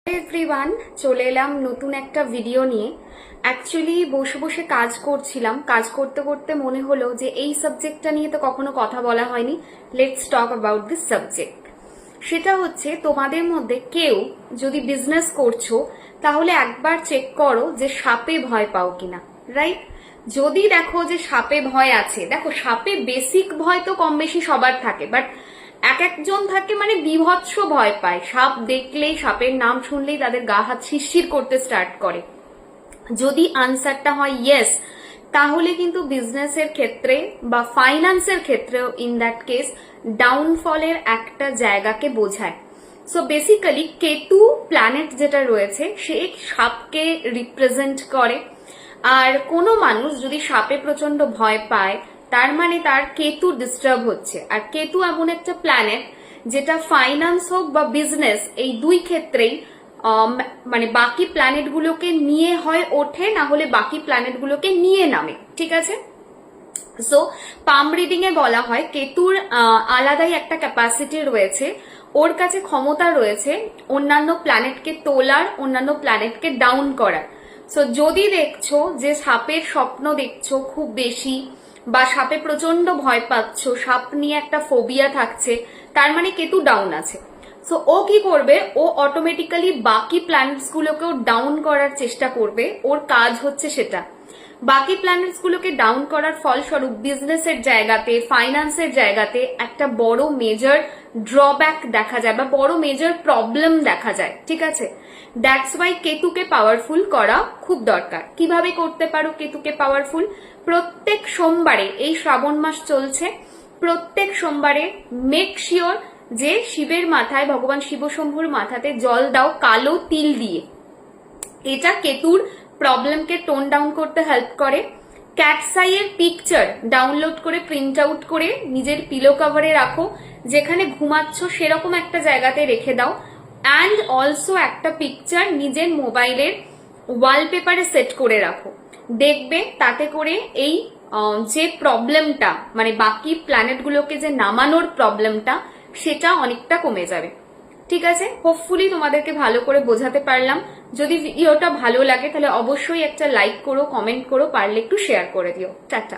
Everyone, চলে এলাম নতুন একটা ভিডিও নিয়ে। অ্যাকচুয়ালি বসে বসে কাজ করছিলাম, কাজ করতে করতে মনে হলো যে এই সাবজেক্টটা নিয়ে তো কখনো কথা বলা হয়নি, let's talk about this subject. সেটা হচ্ছে, তোমাদের মধ্যে কেউ যদি বিজনেস করছো তাহলে একবার চেক করো যে সাপে ভয় পাও কিনা, রাইট? যদি দেখো যে সাপে ভয় আছে, দেখো সাপে বেসিক ভয় তো কম বেশি সবার থাকে, বাট এক একজন থাকে মানে বীভৎস ভয় পায়। সাপ দেখলেই, সাপের নাম শুনলেই তাদের গা হাত শিরশির করতে স্টার্ট করে। যদি আনসারটা হয় ইয়েস, তাহলে কিন্তু বিজনেসের ক্ষেত্রে বা ফাইন্যান্সের ক্ষেত্রেও ইন দ্যাট কেস ডাউনফলের একটা জায়গাকে বোঝায়। সো বেসিক্যালি কেতু প্ল্যানেট যেটা রয়েছে সে সাপকে রিপ্রেজেন্ট করে। আর কোনো মানুষ যদি সাপে প্রচন্ড ভয় পায়, তার মানে তার কেতু ডিস্টার্ব হচ্ছে। আর কেতু এমন একটা প্ল্যানেট যেটা ফাইন্যান্স হোক বা বিজনেস, এই দুই ক্ষেত্রেই মানে বাকি প্ল্যানেট গুলোকে নিয়ে হয় ওঠে, না হলে বাকি প্ল্যানেট গুলোকে নিয়ে নামে, ঠিক আছে? সো পাম রিডিং এ বলা হয় কেতুর আলাদাই একটা ক্যাপাসিটি রয়েছে, ওর কাছে ক্ষমতা রয়েছে অন্যান্য প্ল্যানেটকে তোলার, অন্যান্য প্ল্যানেটকে ডাউন করার। সো যদি দেখছো যে সাপের স্বপ্ন দেখছো খুব বেশি, বা সাপে প্রচন্ড ভয় পাচ্ছ, সাপ নিয়ে একটা ফোবিয়া থাকছে, তার মানে কেতু ডাউন আছে। সো ও কি করবে, ও অটোমেটিক্যালি বাকি প্ল্যানেটস গুলোকেও ডাউন করার চেষ্টা করবে। ওর কাজ হচ্ছে সেটা। বাকি প্ল্যানেটস গুলোকে ডাউন করার ফলস্বরূপ বিজনেসের জায়গাতে, ফাইন্যান্সের জায়গাতে একটা বড় মেজর ড্রব্যাক দেখা যায় বা বড় মেজর প্রবলেম দেখা যায়, ঠিক আছে? দ্যাটস ওয়াই কেতুকে পাওয়ারফুল করা খুব দরকার। কিভাবে করতে পারো কেতুকে পাওয়ারফুল? প্রত্যেক সোমবারে, এই শ্রাবণ মাস চলছে, প্রত্যেক সোমবারে মেক শিওর যে শিবের মাথায়, ভগবান শিব শম্ভুর মাথাতে জল দাও কালো তিল দিয়ে। এটা কেতুর প্রবলেমকে টোন ডাউন করতে হেল্প করে। ক্যাটসাই এর পিকচার ডাউনলোড করে প্রিন্ট আউট করে নিজের পিলো কভারে রাখো, যেখানে ঘুমাচ্ছ সেরকম একটা জায়গাতে রেখে দাও। অ্যান্ড অলসো একটা পিকচার নিজের মোবাইলের ওয়ালপেপারে সেট করে রাখো। দেখবে তাতে করে এই যে প্রবলেমটা, মানে বাকি প্ল্যানেটগুলোকে যে নামানোর প্রবলেমটা, সেটা অনেকটা কমে যাবে, ঠিক আছে? হোপফুলি তোমাদেরকে ভালো করে বোঝাতে পারলাম। যদি ভিডিওটা ভালো লাগে তাহলে অবশ্যই একটা লাইক করো, কমেন্ট করো, পারলে একটু শেয়ার করে দিও। টাটা।